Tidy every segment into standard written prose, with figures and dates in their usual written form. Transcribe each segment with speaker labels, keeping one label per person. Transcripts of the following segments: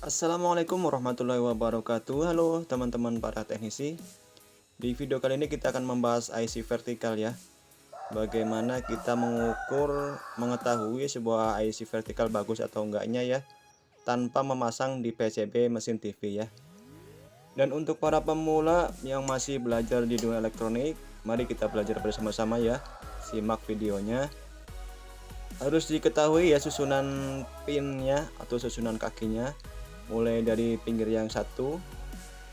Speaker 1: Assalamualaikum warahmatullahi wabarakatuh. Halo teman-teman para teknisi. Di video kali ini kita akan membahas IC vertikal ya. Bagaimana kita mengetahui sebuah IC vertikal bagus atau enggaknya ya, tanpa memasang di PCB mesin TV ya. Dan untuk para pemula yang masih belajar di dunia elektronik, mari kita belajar bersama-sama ya. Simak videonya. Harus diketahui ya susunan pinnya atau susunan kakinya, mulai dari pinggir yang satu,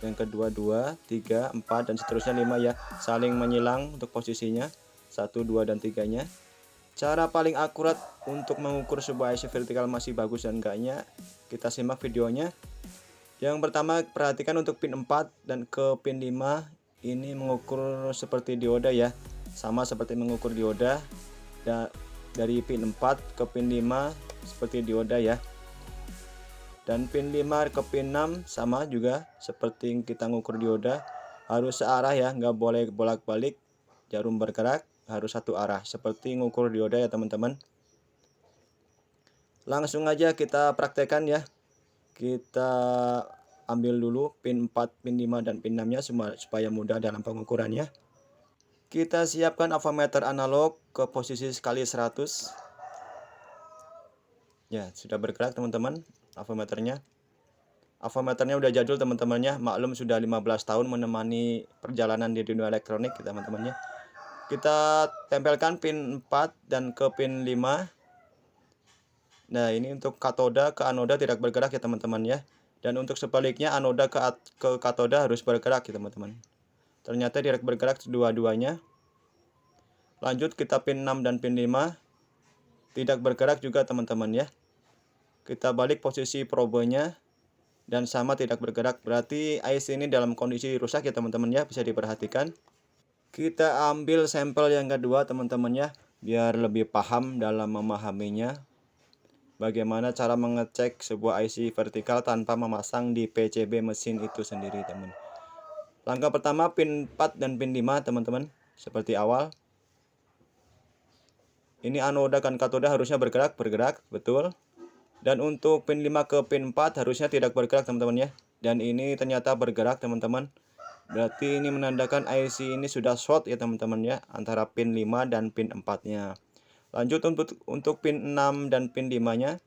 Speaker 1: yang kedua 2, 3, 4 dan seterusnya 5 ya, saling menyilang untuk posisinya 1, 2 dan 3-nya. Cara paling akurat untuk mengukur sebuah IC vertikal masih bagus dan enggaknya, kita simak videonya. Yang pertama, perhatikan untuk pin 4 dan ke pin 5 ini mengukur seperti dioda ya, sama seperti mengukur dioda. Dari pin 4 ke pin 5 seperti dioda ya, dan pin 5 ke pin 6 sama juga seperti kita ngukur dioda, harus searah ya, nggak boleh bolak-balik. Jarum bergerak harus satu arah seperti ngukur dioda ya teman-teman. Langsung aja kita praktekkan ya. Kita ambil dulu pin 4, pin 5 dan pin 6 nya supaya mudah dalam pengukurannya. Kita siapkan avometer analog ke posisi sekali 100. Ya, sudah bergerak teman-teman avometernya. Avometernya udah jadul teman-temannya, maklum sudah 15 tahun menemani perjalanan di dunia elektronik teman-temannya. Kita tempelkan pin 4 dan ke pin 5. Nah, ini untuk katoda ke anoda tidak bergerak ya teman-teman ya. Dan untuk sebaliknya anoda ke katoda harus bergerak ya teman-teman. Ternyata tidak bergerak dua-duanya. Lanjut kita pin 6 dan pin 5 tidak bergerak juga teman-teman ya. Kita balik posisi probenya dan sama tidak bergerak, berarti IC ini dalam kondisi rusak ya teman-teman ya, bisa diperhatikan. Kita ambil sampel yang kedua teman-teman ya, biar lebih paham dalam memahaminya. Bagaimana cara mengecek sebuah IC vertikal tanpa memasang di PCB mesin itu sendiri teman. Langkah pertama pin 4 dan pin 5 teman-teman, seperti awal. Ini anoda dan katoda harusnya bergerak, betul. Dan untuk pin 5 ke pin 4 harusnya tidak bergerak teman-teman ya. Dan ini ternyata bergerak teman-teman. Berarti ini menandakan IC ini sudah short ya teman-teman ya, antara pin 5 dan pin 4-nya. Lanjut untuk pin 6 dan pin 5-nya.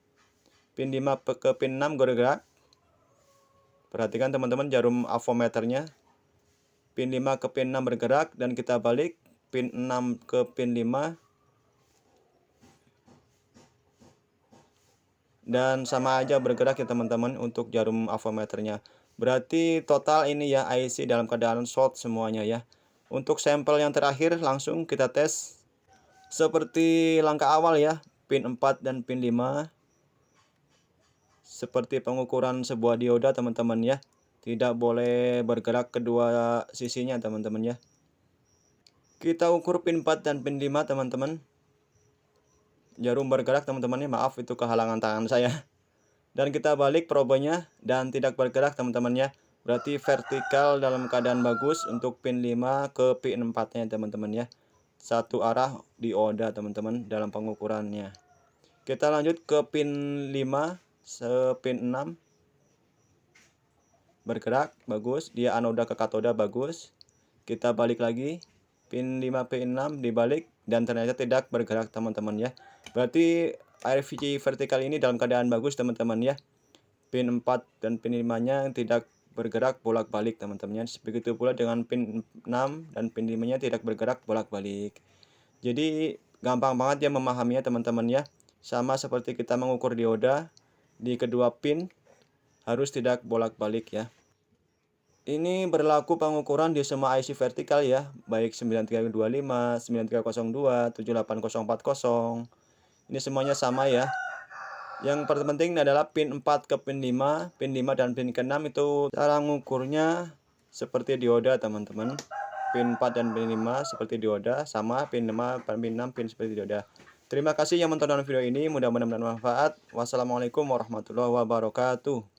Speaker 1: Pin 5 ke pin 6 bergerak. Perhatikan teman-teman jarum avometernya. Pin 5 ke pin 6 bergerak dan kita balik pin 6 ke pin 5. Dan sama aja bergerak ya teman-teman untuk jarum avometernya. Berarti total ini ya IC dalam keadaan short semuanya ya. Untuk sampel yang terakhir langsung kita tes seperti langkah awal ya, pin 4 dan pin 5. Seperti pengukuran sebuah dioda teman-teman ya. Tidak boleh bergerak kedua sisinya teman-teman ya. Kita ukur pin 4 dan pin 5 teman-teman. Jarum bergerak teman-teman ya, maaf itu kehalangan tangan saya. Dan kita balik probenya dan tidak bergerak teman-teman ya. Berarti vertikal dalam keadaan bagus untuk pin 5 ke pin 4-nya teman-teman ya. Satu arah dioda teman-teman dalam pengukurannya. Kita lanjut ke pin 5, pin 6. Bergerak, bagus. Dia anoda ke katoda, bagus. Kita balik lagi. Pin 5, pin 6 dibalik dan ternyata tidak bergerak teman-teman ya. Berarti IC vertikal ini dalam keadaan bagus teman-teman ya. Pin 4 dan pin 5-nya tidak bergerak bolak-balik teman-teman. Begitu pula dengan pin 6 dan pin 5-nya tidak bergerak bolak-balik. Jadi gampang banget ya memahaminya teman-teman ya. Sama seperti kita mengukur dioda, di kedua pin harus tidak bolak-balik ya. Ini berlaku pengukuran di semua IC vertikal ya, baik 9325, 9302, 78040. Ini semuanya sama ya. Yang terpenting adalah pin 4 ke pin 5, pin 5 dan pin ke-6 itu cara mengukurnya seperti dioda teman-teman. Pin 4 dan pin 5 seperti dioda, sama pin 5 dan pin 6 pin seperti dioda. Terima kasih yang menonton video ini, mudah-mudahan bermanfaat. Wassalamualaikum warahmatullahi wabarakatuh.